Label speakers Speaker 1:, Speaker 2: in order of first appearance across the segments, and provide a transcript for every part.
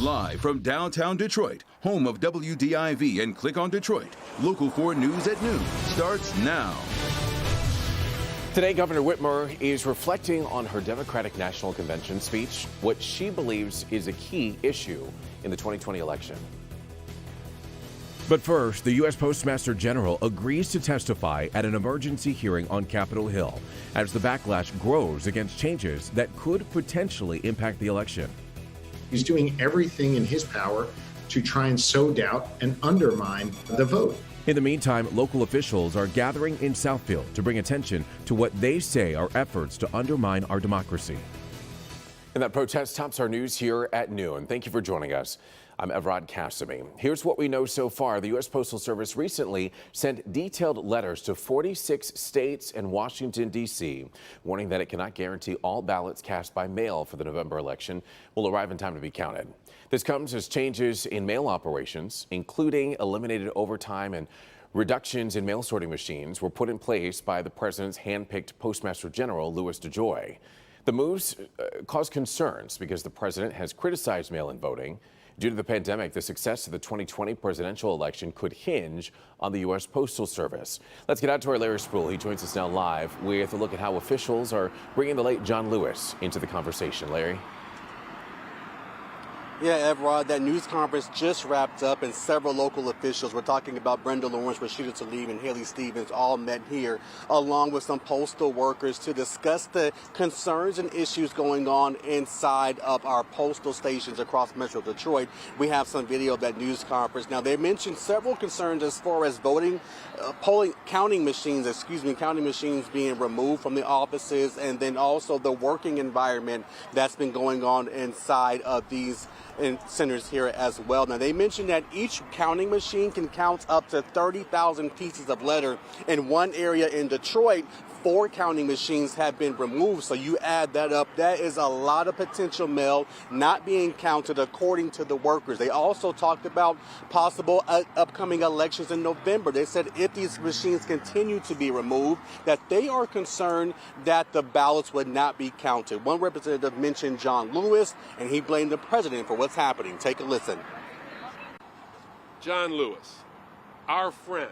Speaker 1: Live from downtown Detroit, home of WDIV and Click on Detroit, Local 4 News at noon starts now.
Speaker 2: Today, Governor Whitmer is reflecting on her Democratic National Convention speech, what she believes is a key issue in the 2020 election. But first, the U.S. Postmaster General agrees to testify at an emergency hearing on Capitol Hill as the backlash grows against changes that could potentially impact the election.
Speaker 3: He's doing everything in his power to try and sow doubt and undermine the vote.
Speaker 2: In the meantime, local officials are gathering in Southfield to bring attention to what they say are efforts to undermine our democracy. And that protest tops our news here at noon. Thank you for joining us. I'm Evrod Cassimy. Here's what we know so far. The U.S. Postal Service recently sent detailed letters to 46 states and Washington, D.C., warning that it cannot guarantee all ballots cast by mail for the November election will arrive in time to be counted. This comes as changes in mail operations, including eliminated overtime and reductions in mail sorting machines, were put in place by the president's hand-picked Postmaster General, Louis DeJoy. The moves cause concerns because the president has criticized mail-in voting. Due to the pandemic, the success of the 2020 presidential election could hinge on the U.S. Postal Service. Let's get out to our Larry Spruill. He joins us now live with a look at how officials are bringing the late John Lewis into the conversation. Larry?
Speaker 4: Yeah, Evrod, that news conference just wrapped up, and several local officials, we're talking about Brenda Lawrence, Rashida Tlaib, and Haley Stevens, all met here, along with some postal workers, to discuss the concerns and issues going on inside of our postal stations across Metro Detroit. We have some video of that news conference. Now, they mentioned several concerns as far as counting machines being removed from the offices, and then also the working environment that's been going on inside of these centers here as well. Now, they mentioned that each counting machine can count up to 30,000 pieces of letter. In one area in Detroit, 4 counting machines have been removed. So you add that up, that is a lot of potential mail not being counted according to the workers. They also talked about possible upcoming elections in November. They said if these machines continue to be removed, that they are concerned that the ballots would not be counted. One representative mentioned John Lewis, and he blamed the president for what's happening. Take a listen.
Speaker 5: John Lewis, our friend,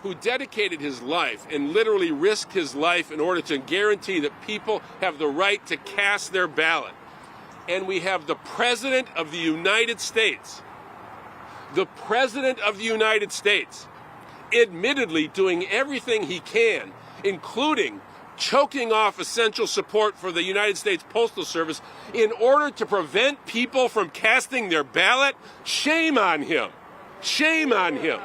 Speaker 5: who dedicated his life and literally risked his life in order to guarantee that people have the right to cast their ballot. And we have the President of the United States, admittedly doing everything he can, including choking off essential support for the United States Postal Service in order to prevent people from casting their ballot. Shame on him. Shame on him.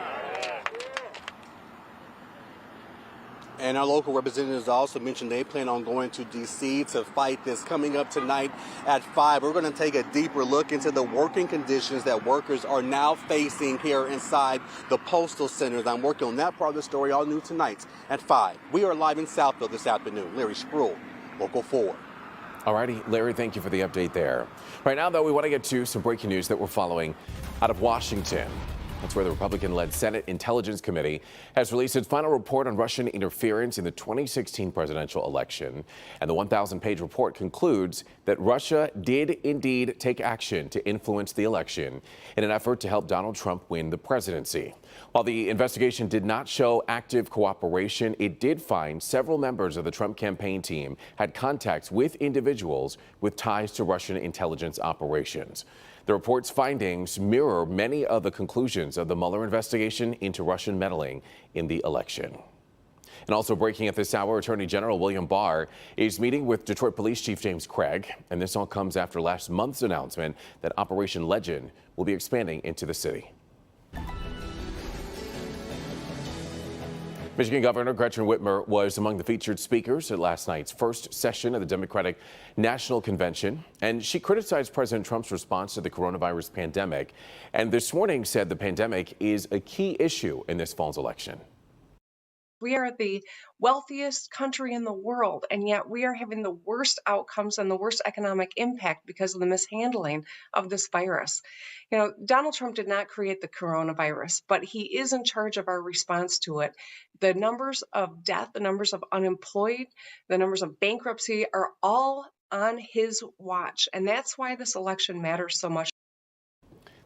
Speaker 4: And our local representatives also mentioned they plan on going to D.C. to fight this. Coming up tonight at 5, we're going to take a deeper look into the working conditions that workers are now facing here inside the postal centers. I'm working on that part of the story, all new tonight at 5. We are live in Southfield this afternoon. Larry Spruill, Local 4.
Speaker 2: All righty, Larry, thank you for the update there. Right now, though, we want to get to some breaking news that we're following out of Washington. That's where the Republican-led Senate Intelligence Committee has released its final report on Russian interference in the 2016 presidential election. And the 1,000-page report concludes that Russia did indeed take action to influence the election in an effort to help Donald Trump win the presidency. While the investigation did not show active cooperation, it did find several members of the Trump campaign team had contacts with individuals with ties to Russian intelligence operations. The report's findings mirror many of the conclusions of the Mueller investigation into Russian meddling in the election. And also breaking at this hour, Attorney General William Barr is meeting with Detroit Police Chief James Craig. And this all comes after last month's announcement that Operation Legend will be expanding into the city. Michigan Governor Gretchen Whitmer was among the featured speakers at last night's first session of the Democratic National Convention, and she criticized President Trump's response to the coronavirus pandemic, and this morning said the pandemic is a key issue in this fall's election.
Speaker 6: We are the wealthiest country in the world, and yet we are having the worst outcomes and the worst economic impact because of the mishandling of this virus. You know, Donald Trump did not create the coronavirus, but he is in charge of our response to it. The numbers of death, the numbers of unemployed, the numbers of bankruptcy are all on his watch. And that's why this election matters so much.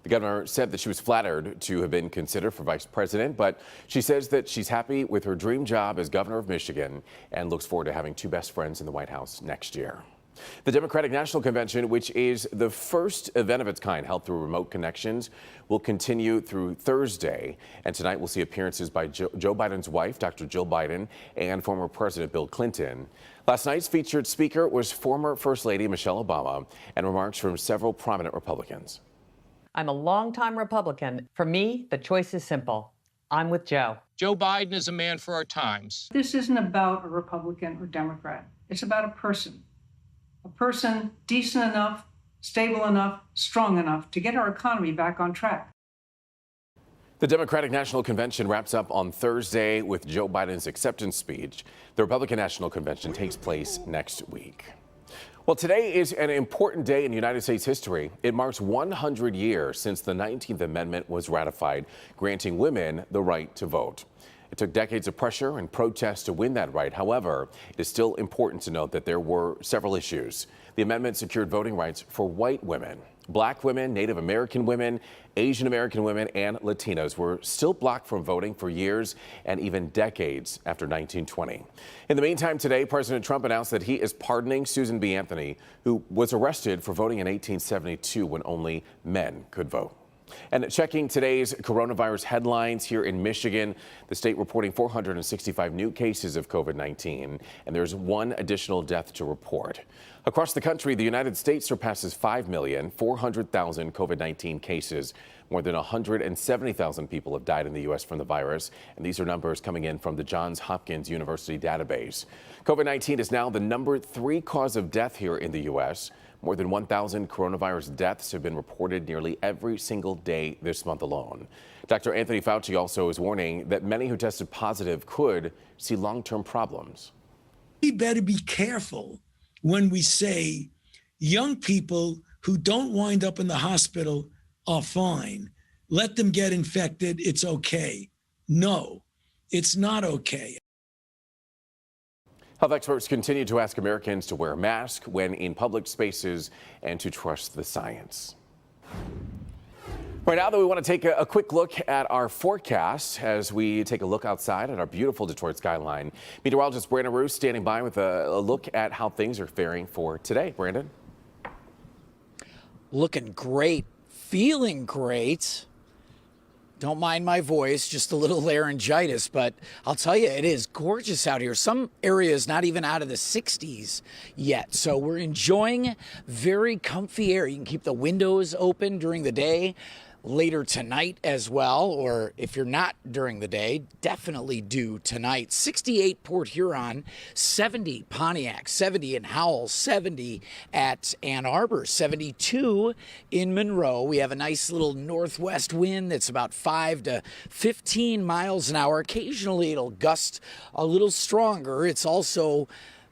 Speaker 2: The governor said that she was flattered to have been considered for vice president, but she says that she's happy with her dream job as governor of Michigan and looks forward to having two best friends in the White House next year. The Democratic National Convention, which is the first event of its kind held through remote connections, will continue through Thursday. And tonight we'll see appearances by Joe Biden's wife, Dr. Jill Biden, and former President Bill Clinton. Last night's featured speaker was former First Lady Michelle Obama, and remarks from several prominent Republicans.
Speaker 7: I'm a longtime Republican. For me, the choice is simple. I'm with Joe.
Speaker 8: Joe Biden is a man for our times.
Speaker 9: This isn't about a Republican or Democrat. It's about a person decent enough, stable enough, strong enough to get our economy back on track.
Speaker 2: The Democratic National Convention wraps up on Thursday with Joe Biden's acceptance speech. The Republican National Convention takes place next week. Well, today is an important day in United States history. It marks 100 years since the 19th Amendment was ratified, granting women the right to vote. It took decades of pressure and protests to win that right. However, it is still important to note that there were several issues. The amendment secured voting rights for white women. Black women, Native American women, Asian American women, and Latinos were still blocked from voting for years and even decades after 1920. In the meantime, today, President Trump announced that he is pardoning Susan B. Anthony, who was arrested for voting in 1872 when only men could vote. And checking today's coronavirus headlines here in Michigan, the state reporting 465 new cases of COVID-19, and there's one additional death to report. Across the country, the United States surpasses 5,400,000 COVID-19 cases. More than 170,000 people have died in the U.S. from the virus, and these are numbers coming in from the Johns Hopkins University database. COVID-19 is now the number 3 cause of death here in the U.S. More than 1,000 coronavirus deaths have been reported nearly every single day this month alone. Dr. Anthony Fauci also is warning that many who tested positive could see long-term problems.
Speaker 10: We better be careful when we say young people who don't wind up in the hospital are fine. Let them get infected. It's okay. No, it's not okay.
Speaker 2: Health experts continue to ask Americans to wear a mask when in public spaces and to trust the science. Right now, though, we want to take a quick look at our forecast as we take a look outside at our beautiful Detroit skyline. Meteorologist Brandon Roos standing by with a look at how things are faring for today. Brandon?
Speaker 11: Looking great, feeling great. Don't mind my voice, just a little laryngitis, but I'll tell you, it is gorgeous out here. Some areas not even out of the 60s yet, so we're enjoying very comfy air. You can keep the windows open during the day, later tonight as well, or if you're not during the day, definitely do tonight. 68 Port Huron, 70 Pontiac, 70 in Howell, 70 at Ann Arbor, 72 in Monroe. We have a nice little northwest wind that's about 5 to 15 miles an hour. Occasionally it'll gust a little stronger. It's also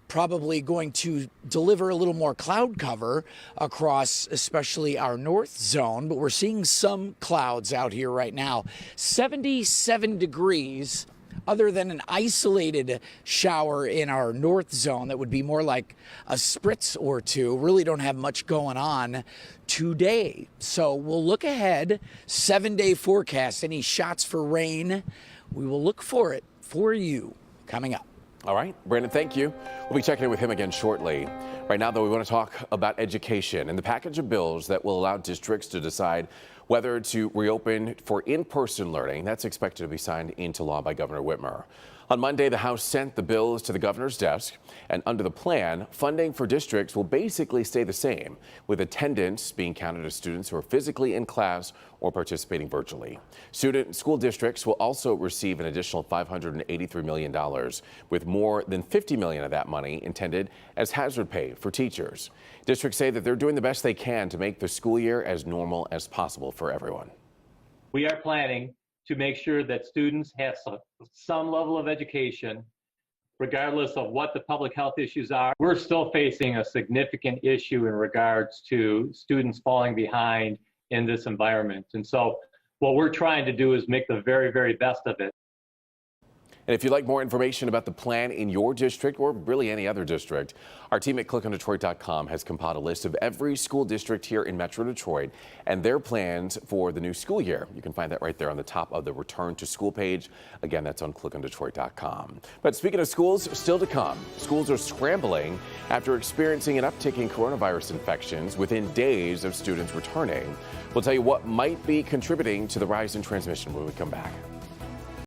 Speaker 11: probably going to deliver a little more cloud cover across especially our north zone, but we're seeing some clouds out here right now. 77 degrees, other than an isolated shower in our north zone that would be more like a spritz or two. Really don't have much going on today. So we'll look ahead, 7-day forecast. Any shots for rain, we will look for it for you coming up.
Speaker 2: All right, Brandon, thank you. We'll be checking in with him again shortly. Right now, though, we want to talk about education and the package of bills that will allow districts to decide whether to reopen for in-person learning. That's expected to be signed into law by Governor Whitmer. On Monday, the House sent the bills to the governor's desk, and under the plan, funding for districts will basically stay the same, with attendance being counted as students who are physically in class or participating virtually. School districts will also receive an additional $583 million, with more than $50 million of that money intended as hazard pay for teachers. Districts say that they're doing the best they can to make the school year as normal as possible for everyone.
Speaker 12: We are planning to make sure that students have some level of education, regardless of what the public health issues are. We're still facing a significant issue in regards to students falling behind in this environment. And so what we're trying to do is make the very, very best of it.
Speaker 2: And if you'd like more information about the plan in your district or really any other district, our team at clickondetroit.com has compiled a list of every school district here in Metro Detroit and their plans for the new school year. You can find that right there on the top of the Return to School page. Again, that's on clickondetroit.com. But speaking of schools, still to come, schools are scrambling after experiencing an uptick in coronavirus infections within days of students returning. We'll tell you what might be contributing to the rise in transmission when we come back.